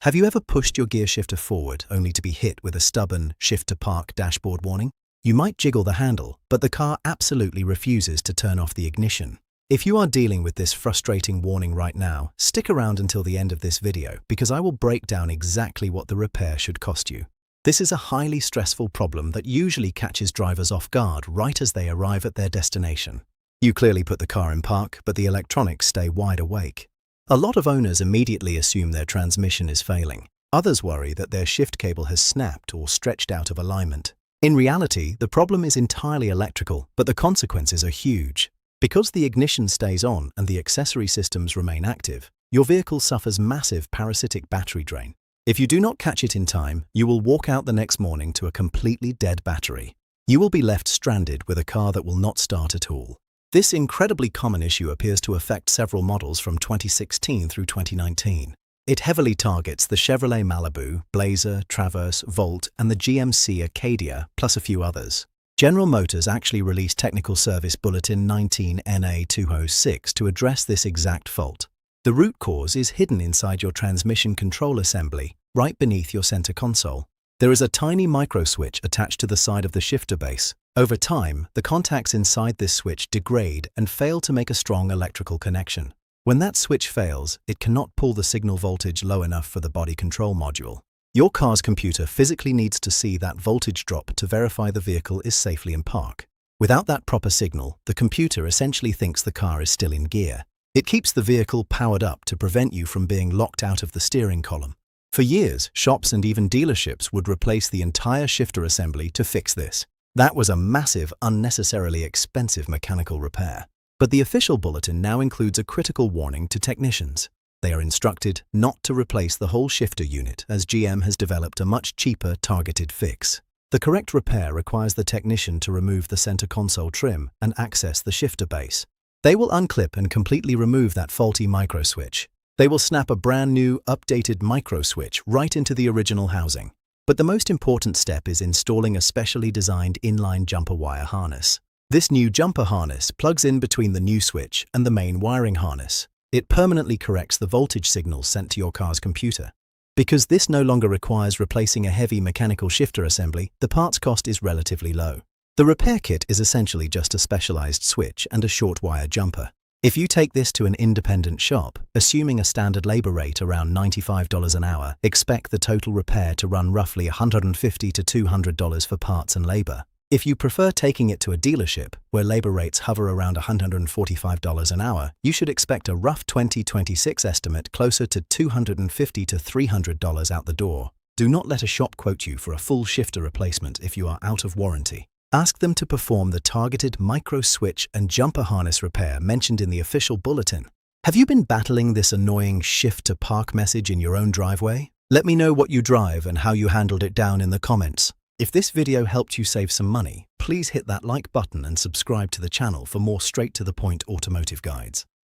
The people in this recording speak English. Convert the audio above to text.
Have you ever pushed your gear shifter forward only to be hit with a stubborn shift to park dashboard warning? You might jiggle the handle, but the car absolutely refuses to turn off the ignition. If you are dealing with this frustrating warning right now, stick around until the end of this video because I will break down exactly what the repair should cost you. This is a highly stressful problem that usually catches drivers off guard right as they arrive at their destination. You clearly put the car in park, but the electronics stay wide awake. A lot of owners immediately assume their transmission is failing. Others worry that their shift cable has snapped or stretched out of alignment. In reality, the problem is entirely electrical, but the consequences are huge. Because the ignition stays on and the accessory systems remain active, your vehicle suffers massive parasitic battery drain. If you do not catch it in time, you will walk out the next morning to a completely dead battery. You will be left stranded with a car that will not start at all. This incredibly common issue appears to affect several models from 2016 through 2019. It heavily targets the Chevrolet Malibu, Blazer, Traverse, Volt, and the GMC Acadia, plus a few others. General Motors actually released Technical Service Bulletin 19NA206 to address this exact fault. The root cause is hidden inside your transmission control assembly, right beneath your center console. There is a tiny microswitch attached to the side of the shifter base. Over time, the contacts inside this switch degrade and fail to make a strong electrical connection. When that switch fails, it cannot pull the signal voltage low enough for the body control module. Your car's computer physically needs to see that voltage drop to verify the vehicle is safely in park. Without that proper signal, the computer essentially thinks the car is still in gear. It keeps the vehicle powered up to prevent you from being locked out of the steering column. For years, shops and even dealerships would replace the entire shifter assembly to fix this. That was a massive, unnecessarily expensive mechanical repair. But the official bulletin now includes a critical warning to technicians. They are instructed not to replace the whole shifter unit as GM has developed a much cheaper targeted fix. The correct repair requires the technician to remove the center console trim and access the shifter base. They will unclip and completely remove that faulty microswitch. They will snap a brand new, updated microswitch right into the original housing. But the most important step is installing a specially designed inline jumper wire harness. This new jumper harness plugs in between the new switch and the main wiring harness. It permanently corrects the voltage signals sent to your car's computer. Because this no longer requires replacing a heavy mechanical shifter assembly, the parts cost is relatively low. The repair kit is essentially just a specialized switch and a short wire jumper. If you take this to an independent shop, assuming a standard labor rate around $95 an hour, expect the total repair to run roughly $150 to $200 for parts and labor. If you prefer taking it to a dealership, where labor rates hover around $145 an hour, you should expect a rough 2026 estimate closer to $250 to $300 out the door. Do not let a shop quote you for a full shifter replacement if you are out of warranty. Ask them to perform the targeted micro switch and jumper harness repair mentioned in the official bulletin. Have you been battling this annoying shift to park message in your own driveway? Let me know what you drive and how you handled it down in the comments. If this video helped you save some money, please hit that like button and subscribe to the channel for more straight-to-the-point automotive guides.